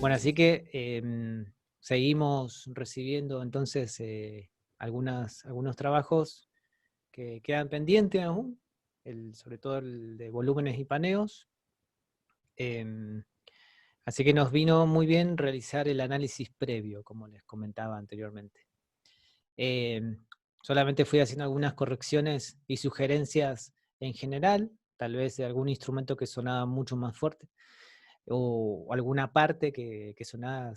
Bueno, así que seguimos recibiendo entonces algunos trabajos que quedan pendientes aún, sobre todo el de volúmenes y paneos. Em, Así que nos vino muy bien realizar el análisis previo, como les comentaba anteriormente. Em, Solamente fui haciendo algunas correcciones y sugerencias en general, tal vez de algún instrumento que sonaba mucho más fuerte, o alguna parte que sonaba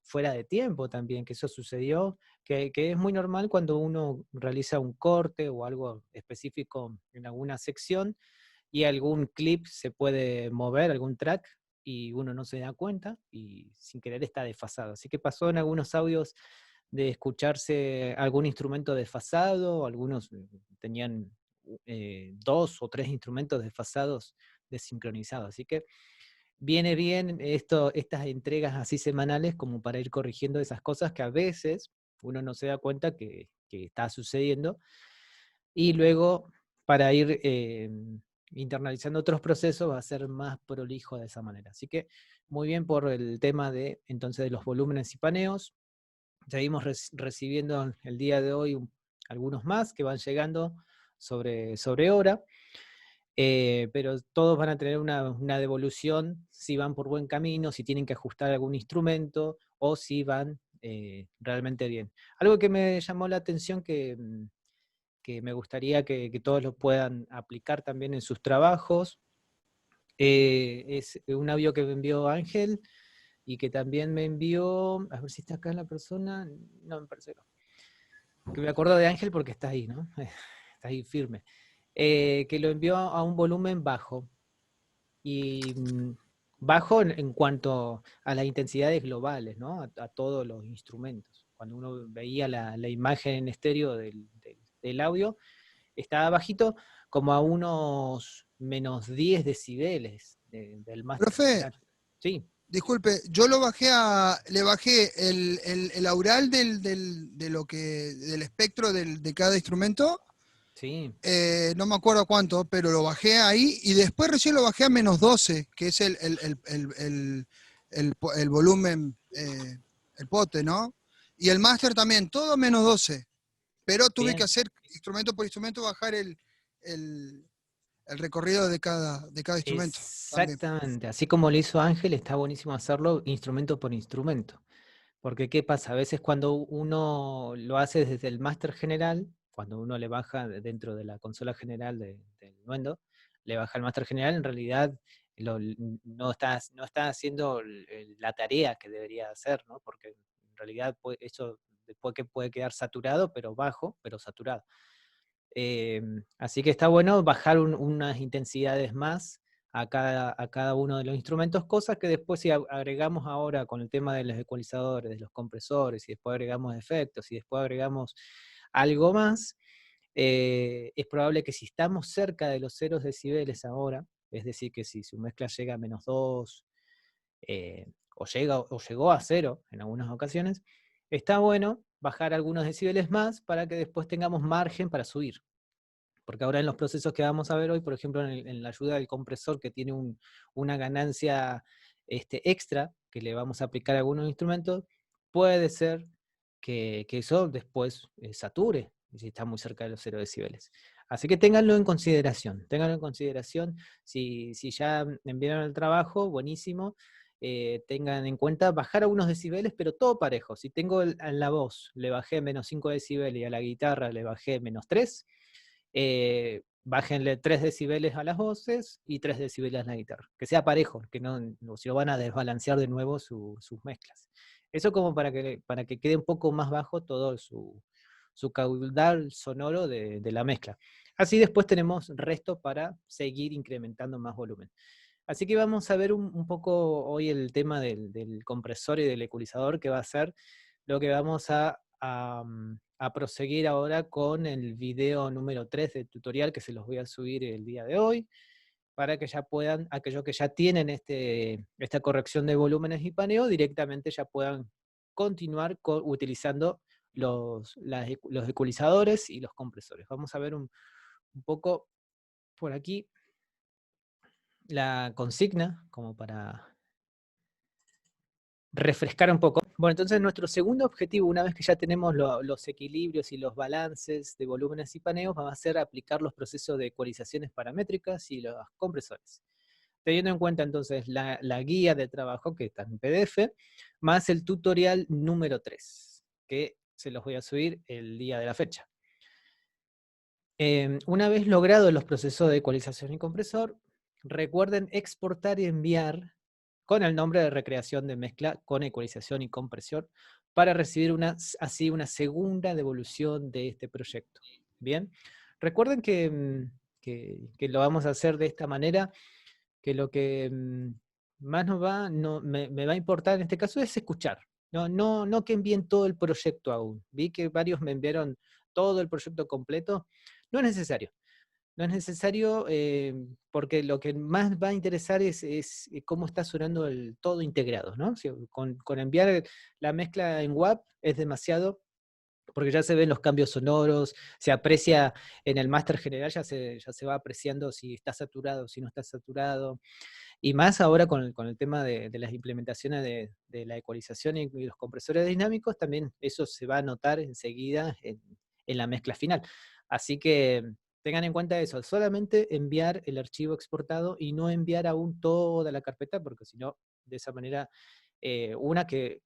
fuera de tiempo también, que eso sucedió, que es muy normal cuando uno realiza un corte o algo específico en alguna sección, y algún clip se puede mover, algún track, y uno no se da cuenta y sin querer está desfasado. Así que pasó en algunos audios de escucharse algún instrumento desfasado, algunos tenían 2 o 3 instrumentos desfasados, desincronizados. Así que viene bien estas entregas así semanales como para ir corrigiendo esas cosas que a veces uno no se da cuenta que está sucediendo, y luego para ir internalizando otros procesos va a ser más prolijo de esa manera. Así que muy bien por el tema de entonces de los volúmenes y paneos. Seguimos recibiendo el día de hoy algunos más que van llegando sobre hora, pero todos van a tener una devolución si van por buen camino, si tienen que ajustar algún instrumento o si van realmente bien. Algo que me llamó la atención que me gustaría que todos lo puedan aplicar también en sus trabajos, es un audio que me envió Ángel y que también me envió, a ver si está acá la persona, no me parece que me acuerdo de Ángel porque está ahí, ¿no? Está ahí firme. Que lo envió a un volumen bajo, y bajo en cuanto a las intensidades globales, ¿no? A todos los instrumentos. Cuando uno veía la imagen en estéreo del audio, estaba bajito como a unos -10 decibeles del máster Profe, general. Sí, disculpe, yo le bajé el aural del espectro de cada instrumento, sí, no me acuerdo cuánto, pero lo bajé ahí y después recién lo bajé a -12, que es el volumen, el pote, ¿no? Y el máster también, todo a -12. Pero tuve que bien. hacer instrumento por instrumento, bajar el recorrido de cada instrumento también. Exactamente, así como lo hizo Ángel, está buenísimo hacerlo instrumento por instrumento. Porque ¿qué pasa? A veces cuando uno lo hace desde el máster general, cuando uno le baja dentro de la consola general del Nuendo, le baja el máster general, en realidad no está haciendo la tarea que debería hacer, ¿no? Porque en realidad eso después que puede quedar saturado, pero bajo, pero saturado. Así que está bueno bajar unas intensidades más a cada uno de los instrumentos, cosas que después si agregamos ahora con el tema de los ecualizadores, de los compresores, y después agregamos efectos, y después agregamos algo más, es probable que si estamos cerca de los 0 decibeles ahora, es decir, que si su mezcla llega a -2, o llegó a 0 en algunas ocasiones, está bueno bajar algunos decibeles más para que después tengamos margen para subir. Porque ahora en los procesos que vamos a ver hoy, por ejemplo, en la ayuda del compresor que tiene una ganancia extra que le vamos a aplicar a algunos instrumentos, puede ser que eso después sature, si está muy cerca de los 0 decibeles. Así que ténganlo en consideración, si ya enviaron el trabajo, buenísimo, tengan en cuenta bajar algunos decibeles, pero todo parejo. Si tengo a la voz le bajé -5 decibeles y a la guitarra le bajé -3, bájenle 3 decibeles a las voces y 3 decibeles a la guitarra. Que sea parejo, que no si lo van a desbalancear de nuevo sus mezclas. Eso como para que quede un poco más bajo todo su caudal sonoro de la mezcla. Así después tenemos resto para seguir incrementando más volumen. Así que vamos a ver un poco hoy el tema del compresor y del ecualizador, que va a ser lo que vamos a proseguir ahora con el video número 3 del tutorial, que se los voy a subir el día de hoy, para que ya puedan, aquellos que ya tienen esta corrección de volúmenes y paneo, directamente ya puedan continuar utilizando los ecualizadores y los compresores. Vamos a ver un poco por aquí la consigna, como para refrescar un poco. Bueno, entonces nuestro segundo objetivo, una vez que ya tenemos los equilibrios y los balances de volúmenes y paneos, va a ser aplicar los procesos de ecualizaciones paramétricas y los compresores. Teniendo en cuenta entonces la guía de trabajo que está en PDF, más el tutorial número 3, que se los voy a subir el día de la fecha. Una vez logrados los procesos de ecualización y compresor, recuerden exportar y enviar con el nombre de recreación de mezcla con ecualización y compresión para recibir así una segunda devolución de este proyecto. Bien, recuerden que lo vamos a hacer de esta manera, que lo que más me va a importar en este caso es escuchar. No que envíen todo el proyecto aún. Vi que varios me enviaron todo el proyecto completo. No es necesario. No es necesario porque lo que más va a interesar es cómo está sonando el todo integrado, ¿no? O sea, con enviar la mezcla en WAV es demasiado, porque ya se ven los cambios sonoros, se aprecia en el máster general, ya se va apreciando si está saturado, si no está saturado, y más ahora con el tema de las implementaciones de la ecualización y los compresores dinámicos, también eso se va a notar enseguida en la mezcla final. Así que tengan en cuenta eso, solamente enviar el archivo exportado y no enviar aún toda la carpeta, porque si no, de esa manera, que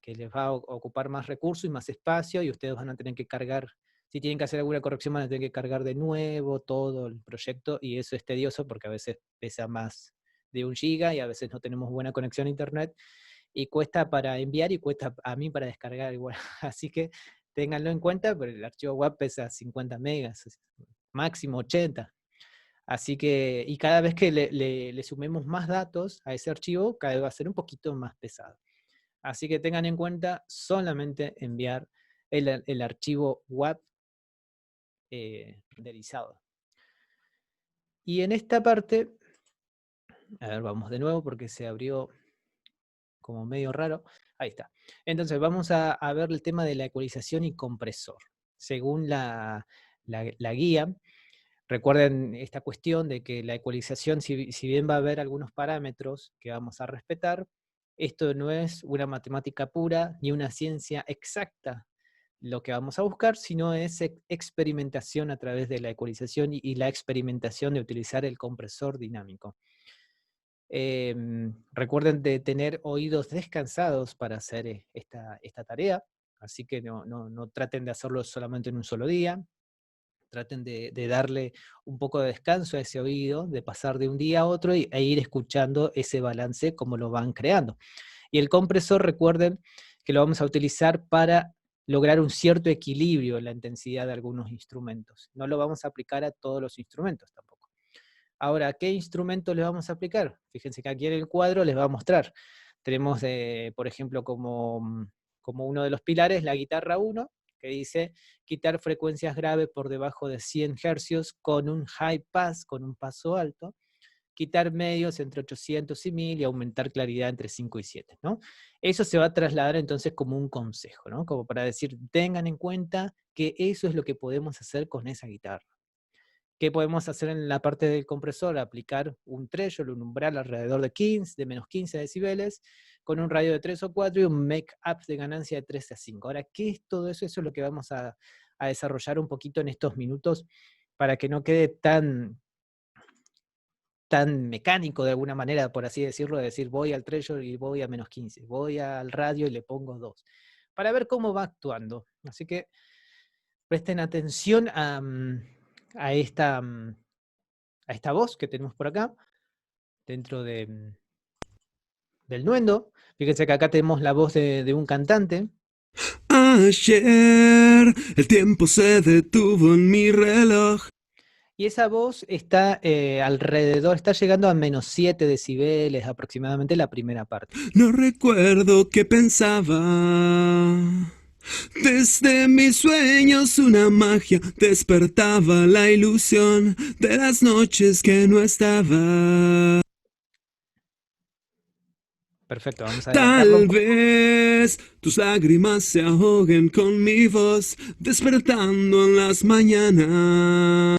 les va a ocupar más recursos y más espacio, y ustedes van a tener que cargar, si tienen que hacer alguna corrección, van a tener que cargar de nuevo todo el proyecto, y eso es tedioso porque a veces pesa más de 1 GB y a veces no tenemos buena conexión a internet, y cuesta para enviar y cuesta a mí para descargar igual. Así que ténganlo en cuenta, pero el archivo web pesa 50 megas, máximo 80. Así que, y cada vez que le sumemos más datos a ese archivo, cada vez va a ser un poquito más pesado. Así que tengan en cuenta solamente enviar el archivo WAV renderizado. Y en esta parte, a ver, vamos de nuevo porque se abrió como medio raro. Ahí está. Entonces vamos a ver el tema de la ecualización y compresor. Según la guía, recuerden esta cuestión de que la ecualización, si bien va a haber algunos parámetros que vamos a respetar, esto no es una matemática pura ni una ciencia exacta lo que vamos a buscar, sino es experimentación a través de la ecualización y la experimentación de utilizar el compresor dinámico. Recuerden de tener oídos descansados para hacer esta tarea, así que no traten de hacerlo solamente en un solo día. Traten de darle un poco de descanso a ese oído, de pasar de un día a otro e ir escuchando ese balance como lo van creando. Y el compresor, recuerden que lo vamos a utilizar para lograr un cierto equilibrio en la intensidad de algunos instrumentos. No lo vamos a aplicar a todos los instrumentos tampoco. Ahora, ¿qué instrumento les vamos a aplicar? Fíjense que aquí en el cuadro les va a mostrar. Tenemos, por ejemplo, como uno de los pilares, la guitarra 1, que dice quitar frecuencias graves por debajo de 100 Hz con un high pass, con un paso alto, quitar medios entre 800 y 1000 y aumentar claridad entre 5 y 7, ¿no? Eso se va a trasladar entonces como un consejo, ¿no? Como para decir, tengan en cuenta que eso es lo que podemos hacer con esa guitarra. ¿Qué podemos hacer en la parte del compresor? Aplicar un threshold, un umbral alrededor de menos 15 decibeles, con un radio de 3 o 4 y un make-up de ganancia de 3 a 5. Ahora, ¿qué es todo eso? Eso es lo que vamos a desarrollar un poquito en estos minutos para que no quede tan mecánico de alguna manera, por así decirlo, de decir voy al threshold y voy a menos 15, voy al radio y le pongo 2, para ver cómo va actuando. Así que presten atención a esta voz que tenemos por acá, dentro del Nuendo. Fíjense que acá tenemos la voz de un cantante. Ayer el tiempo se detuvo en mi reloj. Y esa voz está alrededor, está llegando a menos 7 decibeles aproximadamente la primera parte. No recuerdo qué pensaba. Desde mis sueños una magia despertaba la ilusión de las noches que no estaba. Perfecto, vamos a adelantarlo un Tal poco. vez tus lágrimas se ahoguen con mi voz, despertando en las mañanas.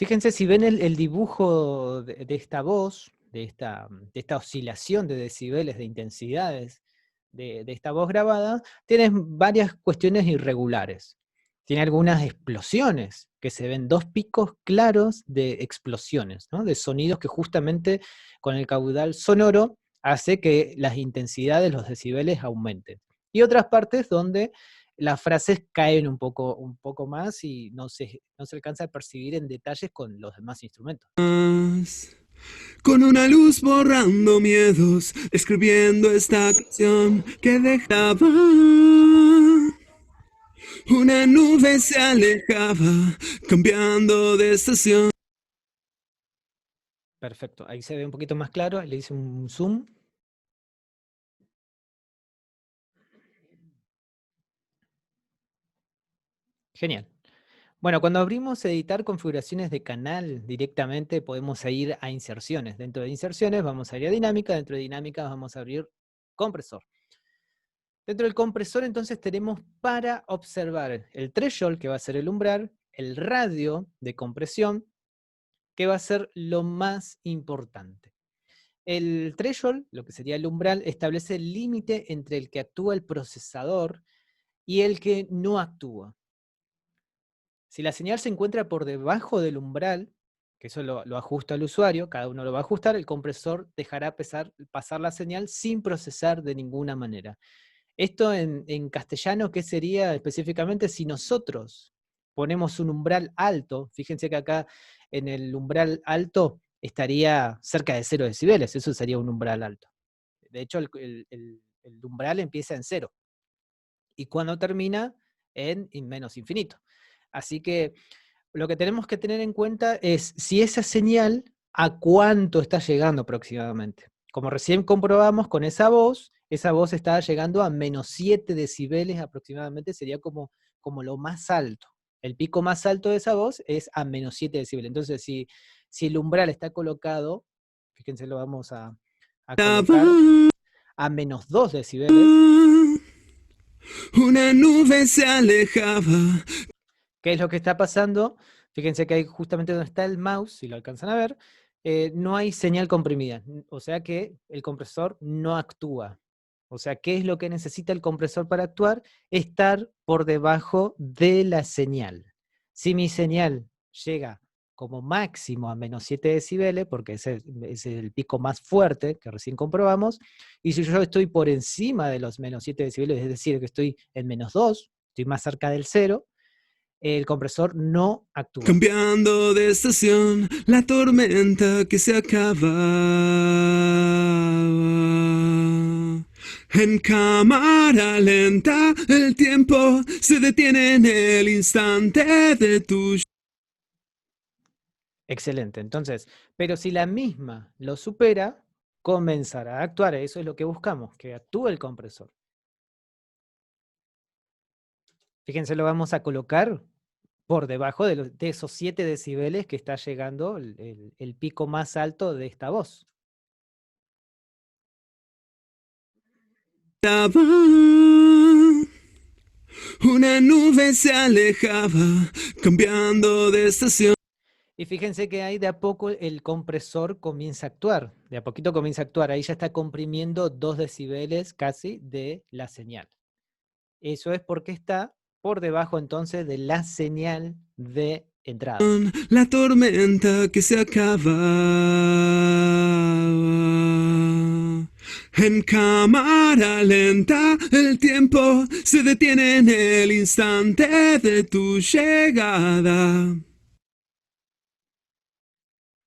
Fíjense, si ven el dibujo de esta voz, de esta oscilación de decibeles, de intensidades de esta voz grabada, tienes varias cuestiones irregulares. Tiene algunas explosiones, que se ven dos picos claros de explosiones, ¿no? De sonidos que justamente con el caudal sonoro hace que las intensidades, los decibeles aumenten. Y otras partes donde las frases caen un poco más y no se alcanza a percibir en detalles con los demás instrumentos. Con una luz borrando miedos, escribiendo esta canción que dejaba. Una nube se alejaba, cambiando de estación. Perfecto, ahí se ve un poquito más claro, le hice un zoom. Genial. Bueno, cuando abrimos editar configuraciones de canal directamente podemos ir a inserciones. Dentro de inserciones vamos a ir a dinámica, dentro de dinámica vamos a abrir compresor. Dentro del compresor entonces tenemos para observar el threshold, que va a ser el umbral, el radio de compresión, que va a ser lo más importante. El threshold, lo que sería el umbral, establece el límite entre el que actúa el procesador y el que no actúa. Si la señal se encuentra por debajo del umbral, que eso lo ajusta el usuario, cada uno lo va a ajustar, el compresor dejará pasar la señal sin procesar de ninguna manera. Esto en castellano, ¿qué sería específicamente? Si nosotros ponemos un umbral alto, fíjense que acá en el umbral alto estaría cerca de 0 decibeles, eso sería un umbral alto. De hecho, el umbral empieza en 0 y cuando termina en menos infinito. Así que lo que tenemos que tener en cuenta es si esa señal a cuánto está llegando aproximadamente. Como recién comprobamos con esa voz estaba llegando a menos 7 decibeles aproximadamente, sería como lo más alto. El pico más alto de esa voz es a menos 7 decibeles. Entonces, si el umbral está colocado, fíjense, lo vamos a colocar a menos 2 decibeles. Una nube se alejaba. ¿Qué es lo que está pasando? Fíjense que ahí justamente donde está el mouse, si lo alcanzan a ver, no hay señal comprimida. O sea que el compresor no actúa. O sea, ¿qué es lo que necesita el compresor para actuar? Estar por debajo de la señal. Si mi señal llega como máximo a menos 7 decibeles, porque ese es el pico más fuerte que recién comprobamos, y si yo estoy por encima de los menos 7 decibeles, es decir, que estoy en menos 2, estoy más cerca del 0, el compresor no actúa. Cambiando de estación, la tormenta que se acaba. En cámara lenta, el tiempo se detiene en el instante de tu... Excelente, entonces, pero si la misma lo supera, comenzará a actuar. Eso es lo que buscamos, que actúe el compresor. Fíjense, lo vamos a colocar por debajo de esos 7 decibeles que está llegando el pico más alto de esta voz. Una nube se alejaba, cambiando de estación. Y fíjense que ahí de a poco el compresor comienza a actuar. De a poquito comienza a actuar. Ahí ya está comprimiendo 2 decibeles casi de la señal. Eso es porque está por debajo entonces de la señal de entrada. La tormenta que se acaba. En cámara lenta, el tiempo se detiene en el instante de tu llegada.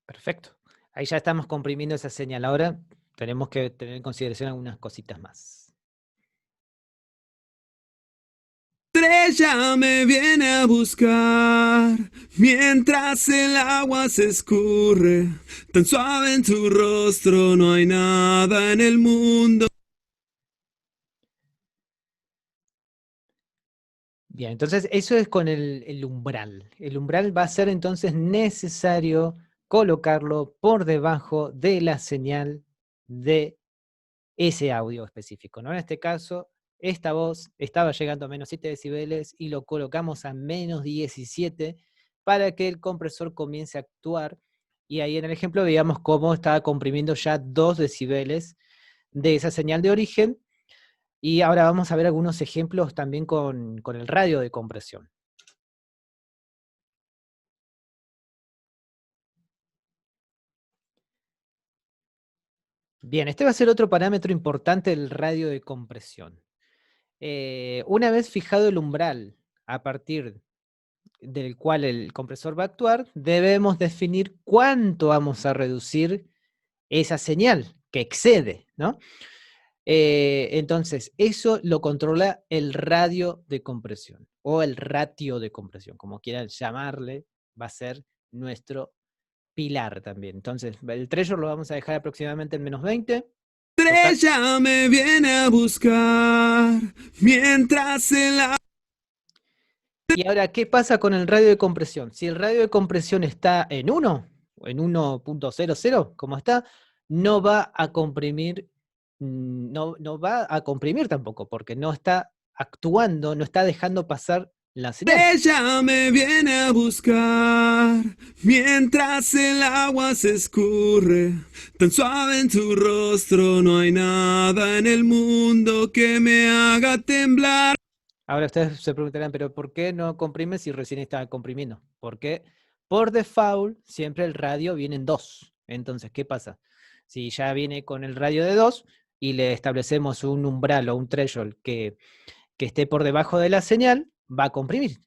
Perfecto. Ahí ya estamos comprimiendo esa señal. Ahora tenemos que tener en consideración algunas cositas más. Estrella me viene a buscar mientras el agua se escurre. Tan suave en tu rostro, no hay nada en el mundo. Bien, entonces eso es con el umbral. El umbral va a ser entonces necesario colocarlo por debajo de la señal de ese audio específico, ¿no? En este caso, esta voz estaba llegando a menos 7 decibeles y lo colocamos a menos 17 para que el compresor comience a actuar. Y ahí en el ejemplo veíamos cómo estaba comprimiendo ya 2 decibeles de esa señal de origen. Y ahora vamos a ver algunos ejemplos también con el radio de compresión. Bien, este va a ser otro parámetro importante del radio de compresión. Una vez fijado el umbral a partir del cual el compresor va a actuar, debemos definir cuánto vamos a reducir esa señal que excede, ¿no? Entonces, eso lo controla el radio de compresión o el ratio de compresión, como quieran llamarle, va a ser nuestro pilar también. Entonces, el threshold lo vamos a dejar aproximadamente en -20. Estrella me viene a buscar mientras el agua... Y ahora, ¿qué pasa con el radio de compresión? Si el radio de compresión está en 1, o en 1.00, como está, no va a comprimir, no va a comprimir tampoco, porque no está actuando, no está dejando pasar la señal. Ella me viene a buscar mientras el agua se escurre. Tan suave en tu rostro, no hay nada en el mundo que me haga temblar. Ahora ustedes se preguntarán, ¿pero por qué no comprime si recién estaba comprimiendo? Porque por default siempre el radio viene en 2. Entonces, ¿qué pasa? Si ya viene con el radio de 2 y le establecemos un umbral o un threshold que esté por debajo de la señal, va a comprimir.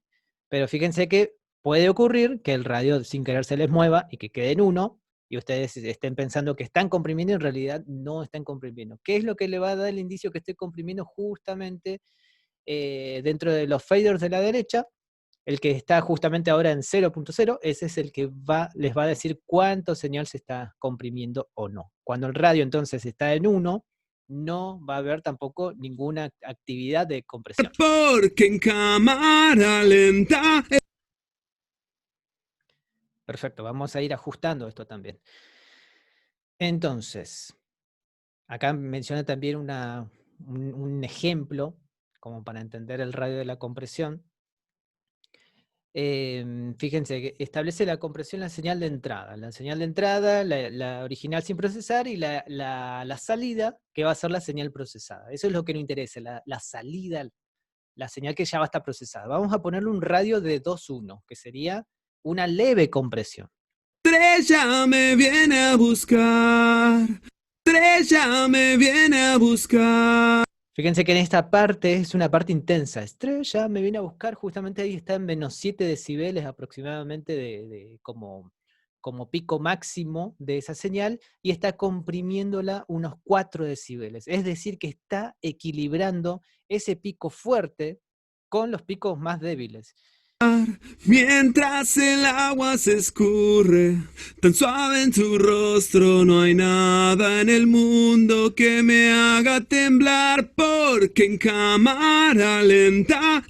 Pero fíjense que puede ocurrir que el radio sin querer se les mueva y que quede en 1 y ustedes estén pensando que están comprimiendo y en realidad no están comprimiendo. ¿Qué es lo que le va a dar el indicio que esté comprimiendo? Justamente dentro de los faders de la derecha, el que está justamente ahora en 0.0, ese es el que les va a decir cuánto señal se está comprimiendo o no. Cuando el radio entonces está en 1, no va a haber tampoco ninguna actividad de compresión. Porque en cámara lenta... Perfecto, vamos a ir ajustando esto también. Entonces, acá menciona también un ejemplo, como para entender el radio de la compresión. Fíjense que establece la compresión la señal de entrada. La señal de entrada, la original sin procesar, y la salida, que va a ser la señal procesada. Eso es lo que nos interesa, la salida, la señal que ya va a estar procesada. Vamos a ponerle un radio de 2.1, que sería una leve compresión. Estrella me viene a buscar. Estrella me viene a buscar. Fíjense que en esta parte es una parte intensa. Estrella me viene a buscar, justamente ahí está en -7 decibeles aproximadamente como pico máximo de esa señal, y está comprimiéndola unos 4 decibeles. Es decir, que está equilibrando ese pico fuerte con los picos más débiles. Mientras el agua se escurre, tan suave en tu rostro, no hay nada en el mundo que me haga temblar, porque en cámara lenta...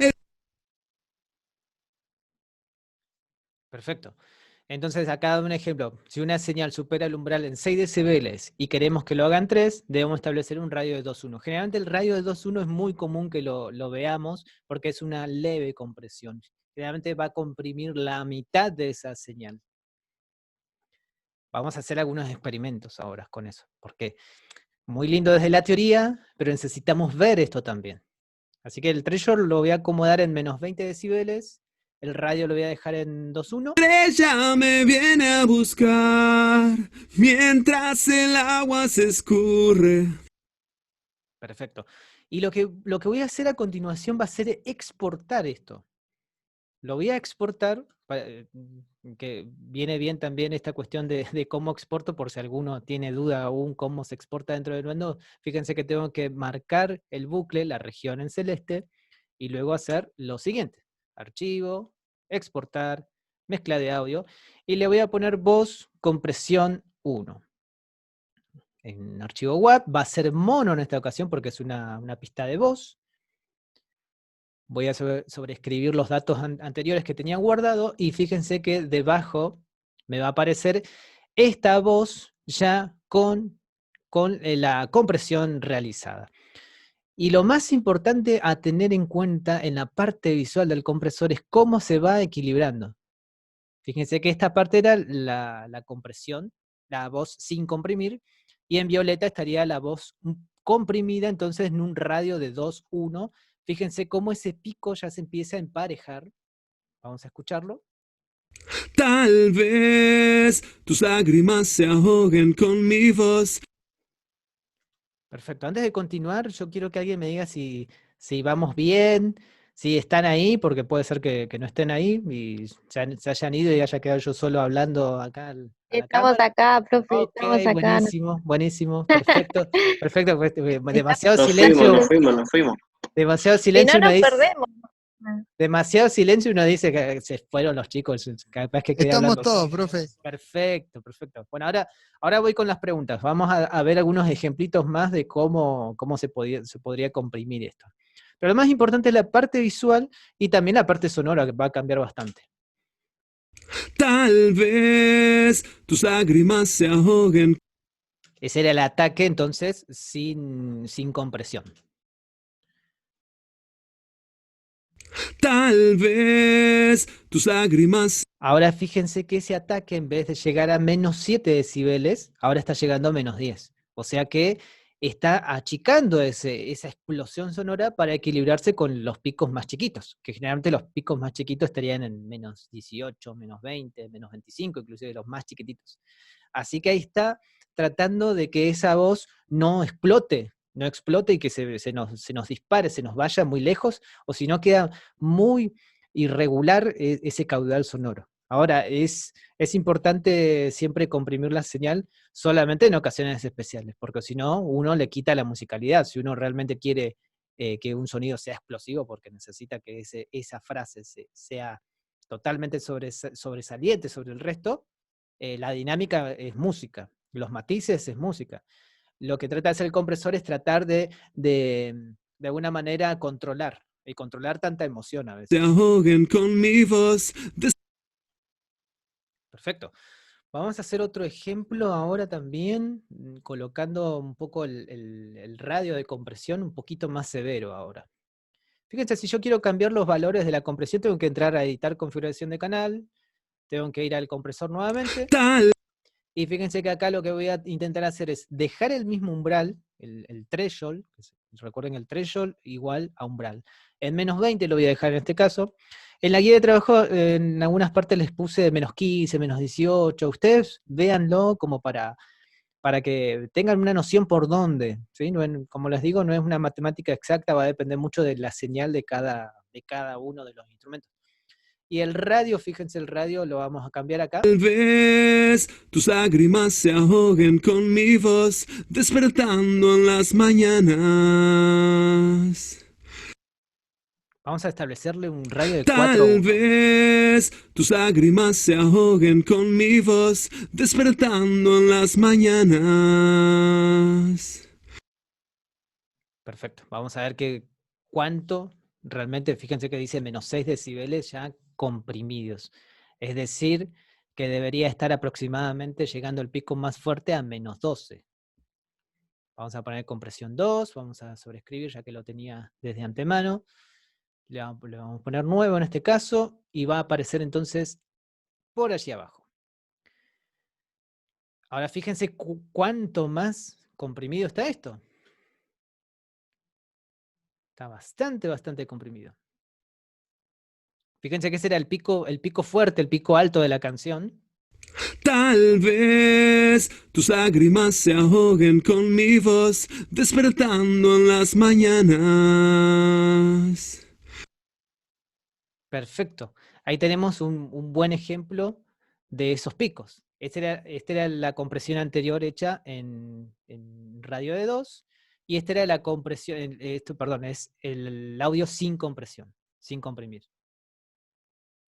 Perfecto. Entonces, acá un ejemplo. Si una señal supera el umbral en 6 decibeles y queremos que lo hagan 3, debemos establecer un radio de 2.1. Generalmente el radio de 2.1 es muy común que lo veamos porque es una leve compresión. Generalmente va a comprimir la mitad de esa señal. Vamos a hacer algunos experimentos ahora con eso, porque muy lindo desde la teoría, pero necesitamos ver esto también. Así que el threshold lo voy a acomodar en -20 decibeles, el radio lo voy a dejar en 2.1. Ella me viene a buscar mientras el agua se escurre. Perfecto. Y lo que voy a hacer a continuación va a ser exportar esto. Lo voy a exportar, que viene bien también esta cuestión de cómo exporto, por si alguno tiene duda aún cómo se exporta dentro del Windows. Fíjense que tengo que marcar el bucle, la región en celeste, y luego hacer lo siguiente. Archivo, exportar, mezcla de audio, y le voy a poner voz compresión 1. En archivo WAV va a ser mono en esta ocasión porque es una pista de voz. Voy a sobreescribir los datos anteriores que tenía guardado y fíjense que debajo me va a aparecer esta voz ya con la compresión realizada. Y lo más importante a tener en cuenta en la parte visual del compresor es cómo se va equilibrando. Fíjense que esta parte era la compresión, la voz sin comprimir, y en violeta estaría la voz comprimida, entonces en un radio de 2, 1. Fíjense cómo ese pico ya se empieza a emparejar. Vamos a escucharlo. Tal vez tus lágrimas se ahoguen con mi voz. Perfecto. Antes de continuar, yo quiero que alguien me diga si vamos bien, si están ahí, porque puede ser que no estén ahí y se hayan ido y haya quedado yo solo hablando acá a la Estamos cámara. acá, profe, Ok, estamos acá. buenísimo, buenísimo, perfecto, perfecto. Pues, Estamos demasiado Nos fuimos, silencio, nos fuimos, nos fuimos. demasiado si silencio no uno nos dice, perdemos. demasiado silencio uno dice que se fueron los chicos, capaz que quedé Estamos hablando. todos, profe. Perfecto, perfecto. Bueno, ahora voy con las preguntas. Vamos a ver algunos ejemplitos más de cómo se podría comprimir esto. Pero lo más importante es la parte visual y también la parte sonora, que va a cambiar bastante. Tal vez tus lágrimas se ahoguen. Ese era el ataque, entonces, sin compresión. Tal vez tus lágrimas. Ahora fíjense que ese ataque, en vez de llegar a menos 7 decibeles, ahora está llegando a menos 10. O sea que está achicando esa explosión sonora para equilibrarse con los picos más chiquitos, que generalmente los picos más chiquitos estarían en menos 18, menos 20, menos 25, inclusive los más chiquititos. Así que ahí está tratando de que esa voz no explote y que se nos dispare, se nos vaya muy lejos, o si no queda muy irregular ese caudal sonoro. Ahora, es importante siempre comprimir la señal solamente en ocasiones especiales, porque si no, uno le quita la musicalidad. Si uno realmente quiere que un sonido sea explosivo, porque necesita que esa frase sea totalmente sobresaliente sobre el resto, la dinámica es música, los matices es música. Lo que trata de hacer el compresor es tratar de alguna manera controlar, y controlar tanta emoción a veces. Se ahoguen con mi voz. Perfecto. Vamos a hacer otro ejemplo ahora también, colocando un poco el radio de compresión un poquito más severo ahora. Fíjense, si yo quiero cambiar los valores de la compresión, tengo que entrar a editar configuración de canal, tengo que ir al compresor nuevamente. Tal. Y fíjense que acá lo que voy a intentar hacer es dejar el mismo umbral, el threshold, recuerden el threshold igual a umbral. En menos 20 lo voy a dejar en este caso. En la guía de trabajo, en algunas partes les puse menos 15, menos 18. Ustedes véanlo como para que tengan una noción por dónde. ¿Sí? Como les digo, no es una matemática exacta, va a depender mucho de la señal de cada uno de los instrumentos. Y el radio, fíjense, el radio lo vamos a cambiar acá. Tal vez tus lágrimas se ahoguen con mi voz, despertando en las mañanas. Vamos a establecerle un radio de 4. Tal vez tus lágrimas se ahoguen con mi voz, despertando en las mañanas. Perfecto. Vamos a ver cuánto realmente, fíjense que dice menos 6 decibeles ya comprimidos. Es decir, que debería estar aproximadamente llegando el pico más fuerte a menos 12. Vamos a poner compresión 2, vamos a sobreescribir ya que lo tenía desde antemano. Le vamos a poner nuevo en este caso y va a aparecer entonces por allí abajo. Ahora fíjense cuánto más comprimido está esto. Está bastante comprimido. Fíjense que ese era el pico fuerte, el pico alto de la canción. Tal vez tus lágrimas se ahoguen con mi voz, despertando en las mañanas. Perfecto. Ahí tenemos un buen ejemplo de esos picos. Esta era la compresión anterior hecha en radio de 2, y esta era la compresión, perdón, es el audio sin compresión, sin comprimir.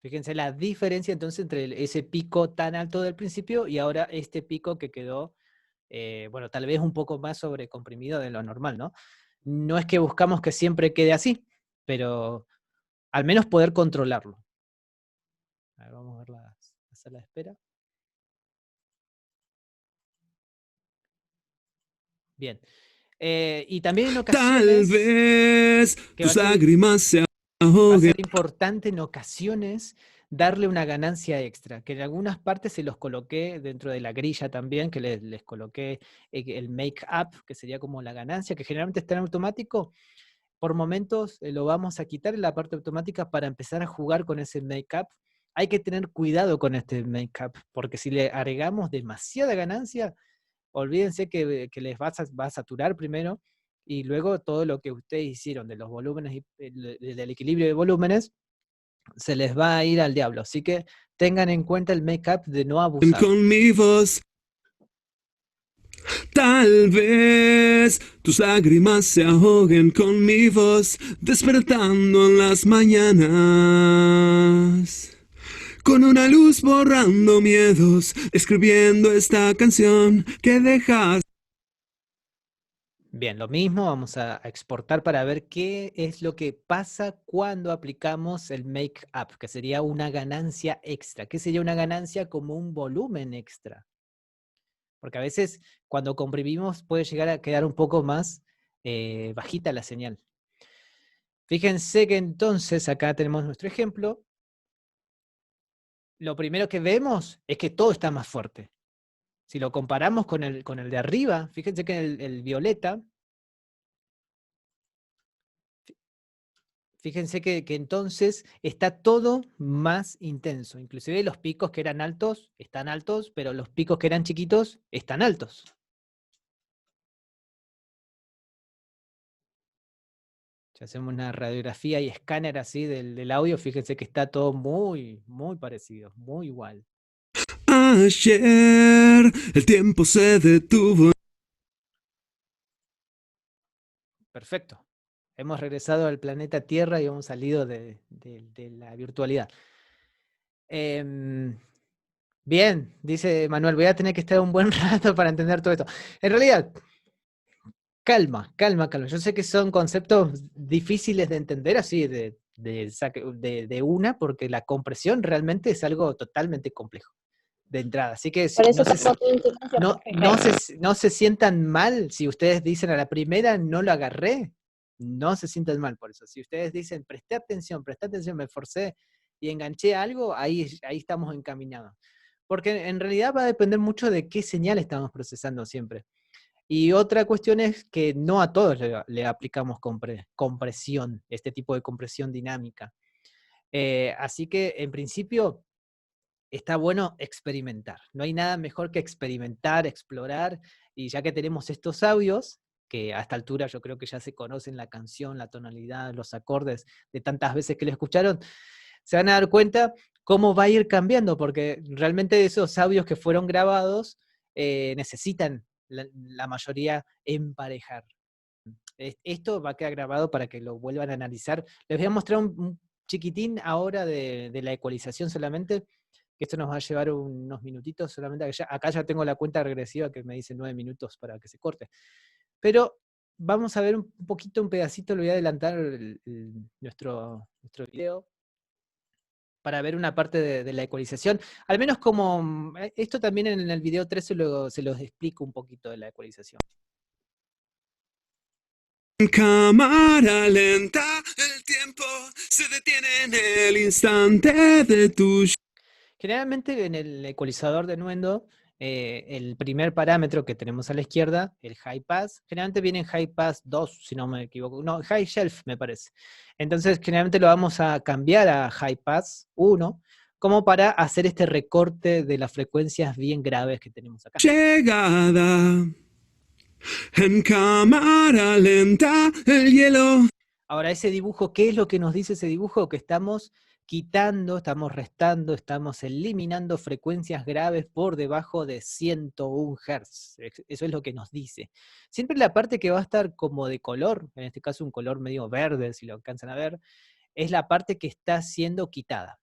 Fíjense la diferencia entonces entre ese pico tan alto del principio y ahora este pico que quedó, bueno, tal vez un poco más sobrecomprimido de lo normal, ¿no? No es que buscamos que siempre quede así, pero al menos poder controlarlo. A ver, vamos a ver la sala de espera. Bien. Y también en ocasiones... Tal vez tus lágrimas se va a ahoguen. ser importante en ocasiones darle una ganancia extra, que en algunas partes se los coloqué dentro de la grilla también, que les coloqué el make up, que sería como la ganancia, que generalmente está en automático. Por momentos lo vamos a quitar en la parte automática para empezar a jugar con ese make up. Hay que tener cuidado con este make up, porque si le agregamos demasiada ganancia, olvídense que les va a saturar primero, y luego todo lo que ustedes hicieron de los volúmenes, del equilibrio de volúmenes, se les va a ir al diablo. Así que tengan en cuenta el make-up de no abusar. Con mi voz, tal vez tus lágrimas se ahoguen con mi voz, despertando en las mañanas. Con una luz borrando miedos, escribiendo esta canción que dejas. Bien, lo mismo, vamos a exportar para ver qué es lo que pasa cuando aplicamos el make-up, que sería una ganancia extra. ¿Qué sería una ganancia? Como un volumen extra. Porque a veces cuando comprimimos puede llegar a quedar un poco más bajita la señal. Fíjense que entonces acá tenemos nuestro ejemplo. Lo primero que vemos es que todo está más fuerte. Si lo comparamos con el de arriba, fíjense que el violeta, fíjense que entonces está todo más intenso. Inclusive los picos que eran altos, están altos, pero los picos que eran chiquitos, están altos. Si hacemos una radiografía y escáner así del audio, fíjense que está todo muy, muy parecido, muy igual. Ayer el tiempo se detuvo. Perfecto. Hemos regresado al planeta Tierra y hemos salido de la virtualidad. Bien, dice Manuel, voy a tener que estar un buen rato para entender todo esto. En realidad, calma, calma, calma. Yo sé que son conceptos difíciles de entender así de una, porque la compresión realmente es algo totalmente complejo de entrada. Así que Por eso pasó tu insistencia, no se sientan mal si ustedes dicen a la primera no lo agarré. No se sientan mal por eso. Si ustedes dicen presté atención, me esforcé y enganché algo, ahí estamos encaminados. Porque en realidad va a depender mucho de qué señal estamos procesando siempre. Y otra cuestión es que no a todos le aplicamos compresión, este tipo de compresión dinámica. Así que en principio está bueno experimentar. No hay nada mejor que experimentar, explorar, y ya que tenemos estos audios, que a esta altura yo creo que ya se conocen la canción, la tonalidad, los acordes de tantas veces que lo escucharon, se van a dar cuenta cómo va a ir cambiando, porque realmente esos audios que fueron grabados necesitan la mayoría emparejar. Esto va a quedar grabado para que lo vuelvan a analizar. Les voy a mostrar un chiquitín ahora de la ecualización solamente, que esto nos va a llevar unos minutitos solamente. Acá ya tengo la cuenta regresiva que me dice 9 minutos para que se corte. Pero vamos a ver un poquito, un pedacito, le voy a adelantar nuestro video para ver una parte de la ecualización. Al menos como, esto también en el video 3 se los explico un poquito de la ecualización. Cámara lenta, el tiempo se detiene en el instante de tu... Generalmente en el ecualizador de Nuendo, el primer parámetro que tenemos a la izquierda, el High Pass, generalmente viene en High Pass 2, si no me equivoco, no, High Shelf me parece. Entonces generalmente lo vamos a cambiar a High Pass 1, como para hacer este recorte de las frecuencias bien graves que tenemos acá. Llegada, en cámara lenta, el hielo. Ahora, ese dibujo, ¿qué es lo que nos dice ese dibujo? Que estamos quitando, estamos restando, estamos eliminando frecuencias graves por debajo de 101 Hz. Eso es lo que nos dice. Siempre la parte que va a estar como de color, en este caso un color medio verde, si lo alcanzan a ver, es la parte que está siendo quitada.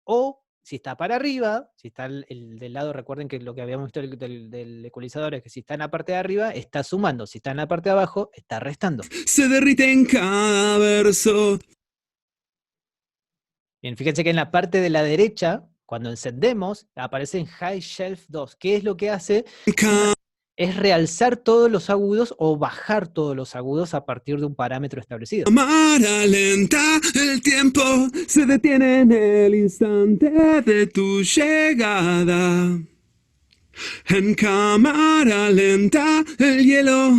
O si está para arriba, si está del lado, recuerden que lo que habíamos visto del ecualizador es que si está en la parte de arriba, está sumando. Si está en la parte de abajo, está restando. Se derrite en cada verso. Bien, fíjense que en la parte de la derecha, cuando encendemos, aparece en High Shelf 2. ¿Qué es lo que hace? es realzar todos los agudos o bajar todos los agudos a partir de un parámetro establecido. Cámara lenta, el tiempo se detiene en el instante de tu llegada. En cámara lenta, el hielo.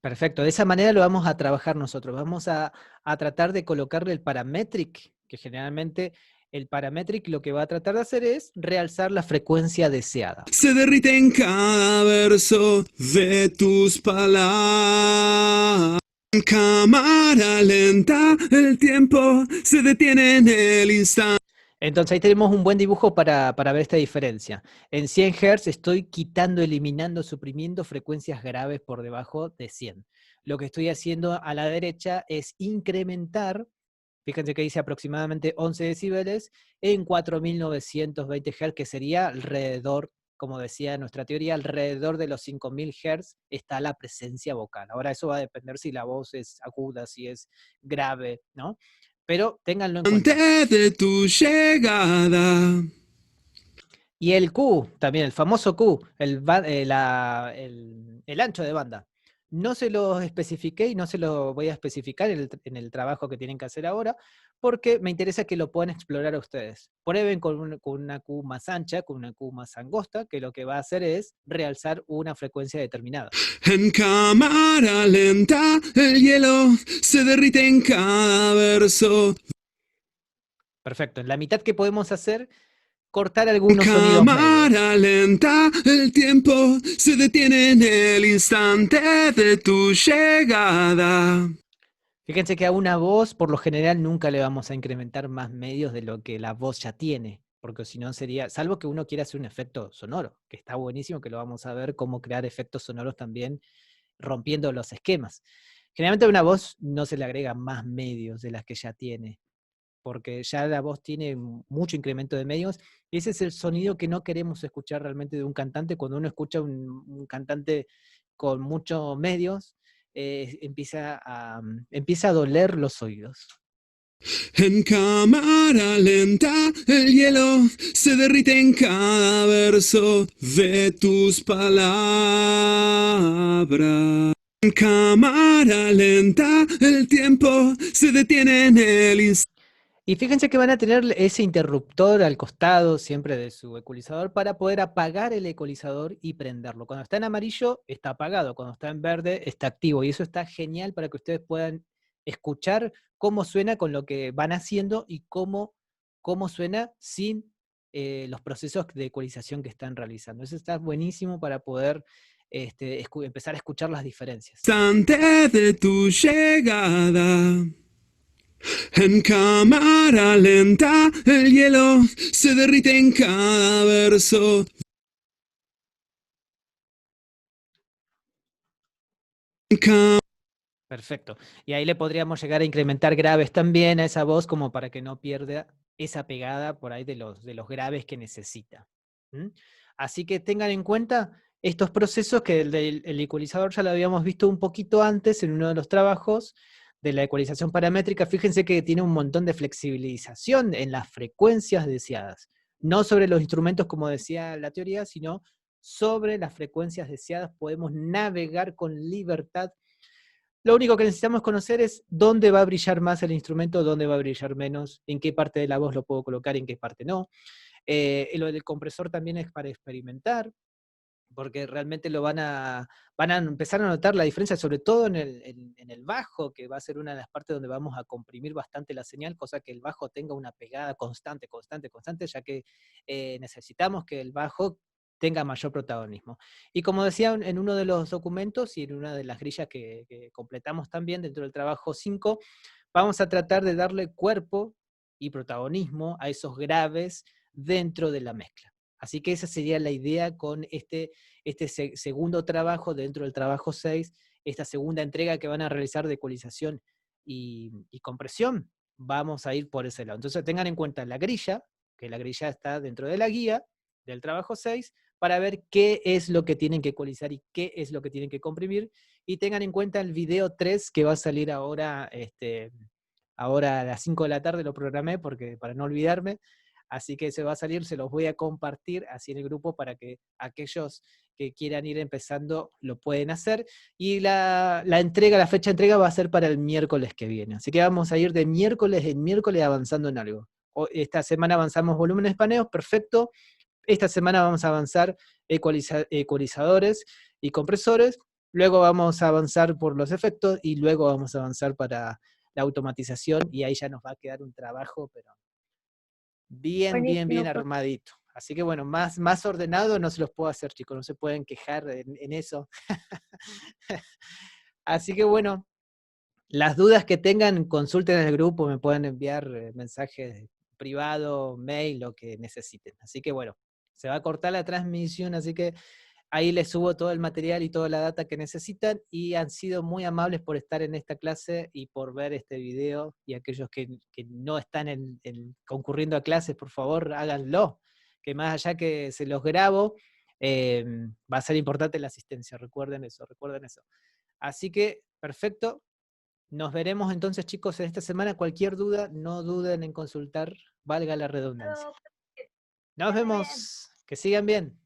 Perfecto, de esa manera lo vamos a trabajar nosotros. Vamos a tratar de colocarle el parametric, que generalmente el parametric lo que va a tratar de hacer es realzar la frecuencia deseada. Se derrite en cada verso de tus palabras. En cámara lenta, el tiempo se detiene en el instante. Entonces ahí tenemos un buen dibujo para ver esta diferencia. En 100 Hz estoy quitando, eliminando, suprimiendo frecuencias graves por debajo de 100. Lo que estoy haciendo a la derecha es incrementar, fíjense que dice aproximadamente 11 decibeles, en 4920 Hz, que sería alrededor, como decía nuestra teoría, alrededor de los 5000 Hz está la presencia vocal. Ahora eso va a depender si la voz es aguda, si es grave, ¿no? Pero ténganlo en cuenta. Antes de tu llegada. Y el Q, también el famoso Q, el ancho de banda. No se lo especifiqué y no se lo voy a especificar en el trabajo que tienen que hacer ahora, porque me interesa que lo puedan explorar a ustedes. Prueben con una Q más ancha, con una Q más angosta, que lo que va a hacer es realzar una frecuencia determinada. En cámara lenta, el hielo se derrite en cada verso. Perfecto. En la mitad que podemos hacer, cortar En algunos sonidos medios. cámara lenta, el tiempo se detiene en el instante de tu llegada. Fíjense que a una voz, por lo general, nunca le vamos a incrementar más medios de lo que la voz ya tiene, porque si no sería, salvo que uno quiera hacer un efecto sonoro, que está buenísimo, que lo vamos a ver cómo crear efectos sonoros también rompiendo los esquemas. Generalmente a una voz no se le agrega más medios de las que ya tiene, porque ya la voz tiene mucho incremento de medios, y ese es el sonido que no queremos escuchar realmente de un cantante. Cuando uno escucha un cantante con muchos medios, empieza a doler los oídos. En cámara lenta, el hielo se derrite en cada verso de tus palabras. En cámara lenta, el tiempo se detiene en el instante. Y fíjense que van a tener ese interruptor al costado siempre de su ecualizador para poder apagar el ecualizador y prenderlo. Cuando está en amarillo está apagado, cuando está en verde está activo, y eso está genial para que ustedes puedan escuchar cómo suena con lo que van haciendo y cómo suena sin los procesos de ecualización que están realizando. Eso está buenísimo para poder empezar a escuchar las diferencias. Instante de tu llegada. En cámara lenta, el hielo se derrite en cada verso. Perfecto. Y ahí le podríamos llegar a incrementar graves también a esa voz, como para que no pierda esa pegada por ahí de los graves que necesita. ¿Mm? Así que tengan en cuenta estos procesos, que el ecualizador ya lo habíamos visto un poquito antes en uno de los trabajos de la ecualización paramétrica. Fíjense que tiene un montón de flexibilización en las frecuencias deseadas. No sobre los instrumentos, como decía la teoría, sino sobre las frecuencias deseadas. Podemos navegar con libertad. Lo único que necesitamos conocer es dónde va a brillar más el instrumento, dónde va a brillar menos, en qué parte de la voz lo puedo colocar, en qué parte no. Lo del compresor también es para experimentar, porque realmente van a empezar a notar la diferencia, sobre todo en el bajo, que va a ser una de las partes donde vamos a comprimir bastante la señal, cosa que el bajo tenga una pegada constante, ya que necesitamos que el bajo tenga mayor protagonismo. Y como decía en uno de los documentos y en una de las grillas que completamos también dentro del trabajo 5, vamos a tratar de darle cuerpo y protagonismo a esos graves dentro de la mezcla. Así que esa sería la idea con este segundo trabajo dentro del trabajo 6, esta segunda entrega que van a realizar de ecualización y compresión. Vamos a ir por ese lado. Entonces tengan en cuenta la grilla, que la grilla está dentro de la guía del trabajo 6, para ver qué es lo que tienen que ecualizar y qué es lo que tienen que comprimir, y tengan en cuenta el video 3 que va a salir ahora, ahora a las 5 de la tarde, lo programé porque, para no olvidarme, Así que se va a salir, se los voy a compartir así en el grupo para que aquellos que quieran ir empezando lo pueden hacer. Y la fecha de entrega va a ser para el miércoles que viene. Así que vamos a ir de miércoles en miércoles avanzando en algo. Esta semana avanzamos volúmenes paneos, perfecto. Esta semana vamos a avanzar ecualizadores y compresores. Luego vamos a avanzar por los efectos y luego vamos a avanzar para la automatización y ahí ya nos va a quedar un trabajo, pero bien Buenísimo, profe. armadito. Así que bueno, más ordenado no se los puedo hacer, chicos, no se pueden quejar en eso. Así que bueno, las dudas que tengan, consulten en el grupo, me pueden enviar mensajes privados, mail, lo que necesiten. Así que bueno, se va a cortar la transmisión, así que ahí les subo todo el material y toda la data que necesitan, y han sido muy amables por estar en esta clase y por ver este video, y aquellos que no están concurriendo a clases, por favor, háganlo, que más allá que se los grabo, va a ser importante la asistencia, recuerden eso. Así que, perfecto, nos veremos entonces, chicos, en esta semana. Cualquier duda, no duden en consultar, valga la redundancia. Nos vemos, que sigan bien.